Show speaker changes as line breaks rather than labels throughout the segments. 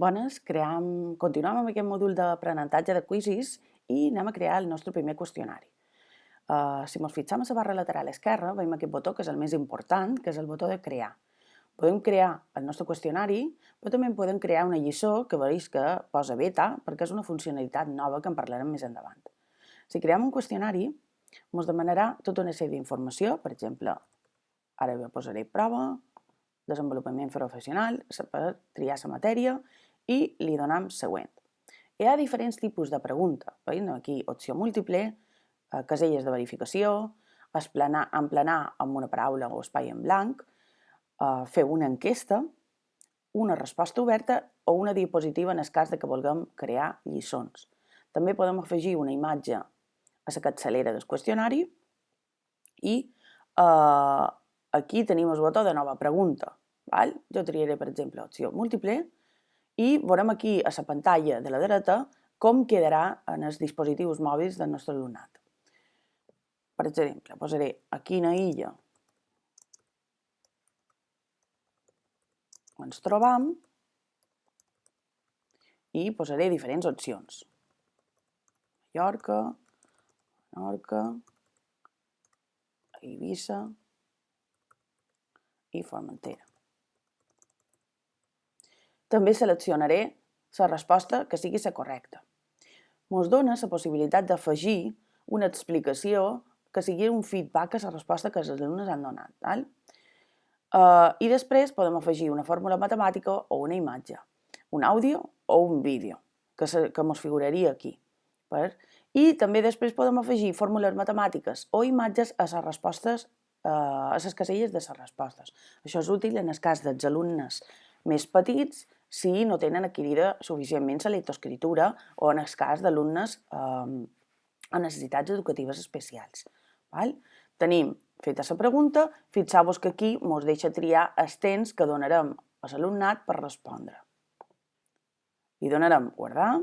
Bones, continuem amb aquest mòdul d'aprenentatge de quizzes i anem a crear el nostre primer qüestionari. Si ens fixem a la barra lateral esquerra, veiem aquest botó que és el més important, que és el botó de crear. Podem crear el nostre qüestionari, però també podem crear una lliçó que veus que posa beta, perquè és una funcionalitat nova que en parlarem més endavant. Si creem un qüestionari, ens demanarà tota una sèrie d'informació, per exemple, ara posaré prova, desenvolupament professional, per triar la matèria i li donem següent. Hi ha diferents tipus de pregunta. Veiem aquí opció múltiple, caselles de verificació, emplenar amb una paraula o espai en blanc, fer una enquesta, una resposta oberta o una diapositiva en el cas de que vulguem crear lliçons. També podem afegir una imatge a la capçalera del qüestionari i aquí tenim el botó de nova pregunta. Jo triaré, per exemple, opció múltiple i veurem aquí a la pantalla de la dreta com quedarà en els dispositius mòbils del nostre alumnat. Per exemple, posaré a quina illa ens trobam i posaré diferents opcions. Mallorca, Menorca, Eivissa i Formentera. També seleccionaré la resposta que sigui la correcta. Ens dona la possibilitat d'afegir una explicació que sigui un feedback a la resposta que els alumnes han donat. I després podem afegir una fórmula matemàtica o una imatge, un àudio o un vídeo, que ens figuraria aquí. I també després podem afegir fórmules matemàtiques o imatges a les respostes, a les caselles de les respostes. Això és útil en el cas dels alumnes més petits si no tenen adquirida suficientment la lectoescriptura o en el cas d'alumnes amb necessitats educatives especials. Tenim feta la pregunta, fixeu-vos que aquí ens deixa triar el temps que donarem a l'alumnat per respondre. Li donarem guardar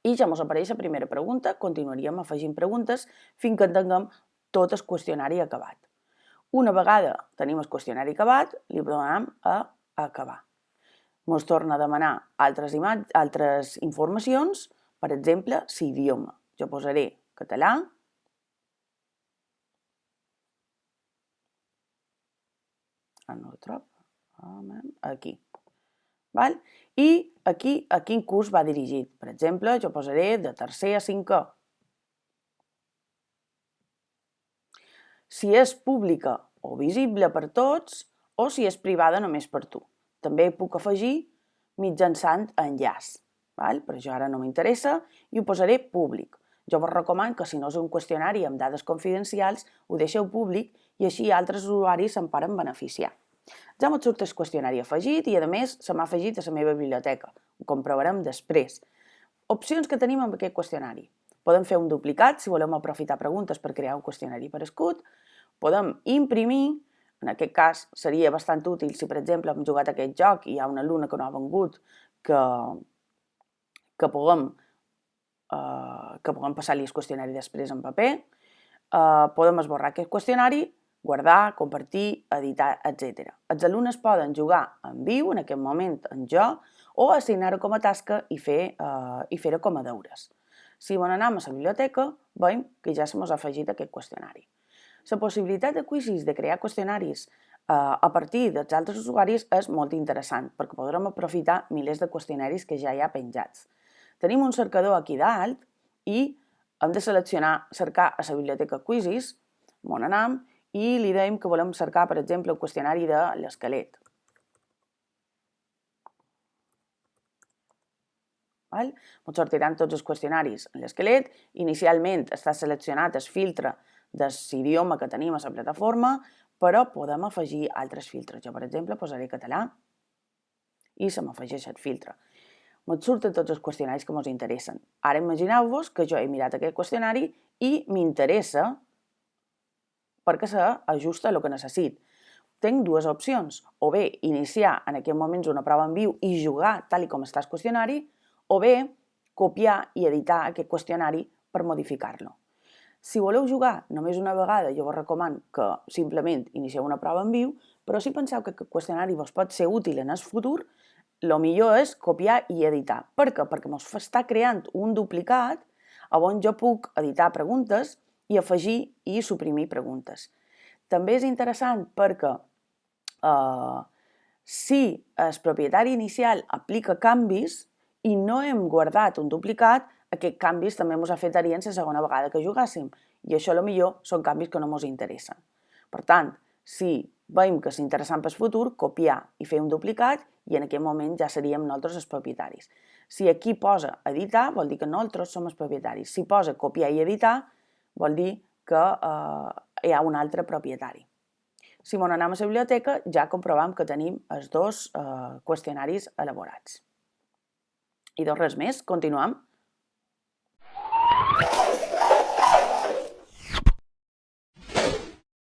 i ja ens apareix la primera pregunta, continuaríem afegint preguntes fins que tinguem tot el qüestionari acabat. Una vegada tenim el qüestionari acabat, li donem a acabar. Ens torna a demanar altres informacions, per exemple, l'idioma. Jo posaré català, no el trobo, aquí. I aquí a quin curs va dirigit. Per exemple, jo posaré de tercer a cinquè. Si és pública o visible per tots o si és privada només per tu. També puc afegir mitjançant enllaç, però això ara no m'interessa i ho posaré públic. Jo vos recomano que si no és un qüestionari amb dades confidencials ho deixeu públic i així altres usuaris se'n poden beneficiar. Ja m'ho surt el qüestionari afegit i a més se m'ha afegit a la meva biblioteca. Ho comprovarem després. Opcions que tenim amb aquest qüestionari. Podem fer un duplicat si volem aprofitar preguntes per crear un qüestionari per escut. Podem imprimir, en aquest cas seria bastant útil si per exemple hem jugat a aquest joc i hi ha un alumne que no ha vengut que puguem passar-li el qüestionari després en paper. Podem esborrar aquest qüestionari, guardar, compartir, editar, etc. Els alumnes poden jugar en viu, en aquest moment en jo, o assignar-ho com a tasca i fer-ho com a deures. Si anem a la biblioteca, veiem que ja s'ha afegit aquest qüestionari. La possibilitat de quizzes, de crear qüestionaris a partir dels altres usuaris és molt interessant, perquè podrem aprofitar milers de qüestionaris que ja hi ha penjats. Tenim un cercador aquí dalt i hem de seleccionar cercar a la biblioteca quizzes, on anem, i li dèiem que volem cercar, per exemple, el qüestionari de l'esquelet. Ens sortiran tots els qüestionaris en l'esquelet. Inicialment està seleccionat el filtre de l'idioma que tenim a la plataforma, però podem afegir altres filtres. Jo, per exemple, posaré català i se m'afegeix el filtre. Ens surten tots els qüestionaris que ens interessen. Ara imagineu-vos que jo he mirat aquest qüestionari i m'interessa perquè s'ajusta a el que necessito. Tinc dues opcions, o bé iniciar en aquest moment una prova en viu i jugar tal com està el qüestionari, o bé copiar i editar aquest qüestionari per modificar-lo. Si voleu jugar només una vegada, jo vos recomano que simplement inicieu una prova en viu, però si penseu que aquest qüestionari vos pot ser útil en el futur, el millor és copiar i editar. Per què? Perquè ens està creant un duplicat on jo puc editar preguntes i afegir i suprimir preguntes. També és interessant perquè si el propietari inicial aplica canvis i no hem guardat un duplicat, aquests canvis també ens afectarien la segona vegada que jugàssim i això millor són canvis que no ens interessen. Per tant, si veiem que és interessant per al futur, copiar i fer un duplicat i en aquell moment ja seríem nosaltres els propietaris. Si aquí posa editar, vol dir que nosaltres som els propietaris. Si posa copiar i editar, vol dir que hi ha un altre propietari. Si ens anem a la biblioteca, ja comprovem que tenim els dos qüestionaris elaborats. I doncs res més, continuem.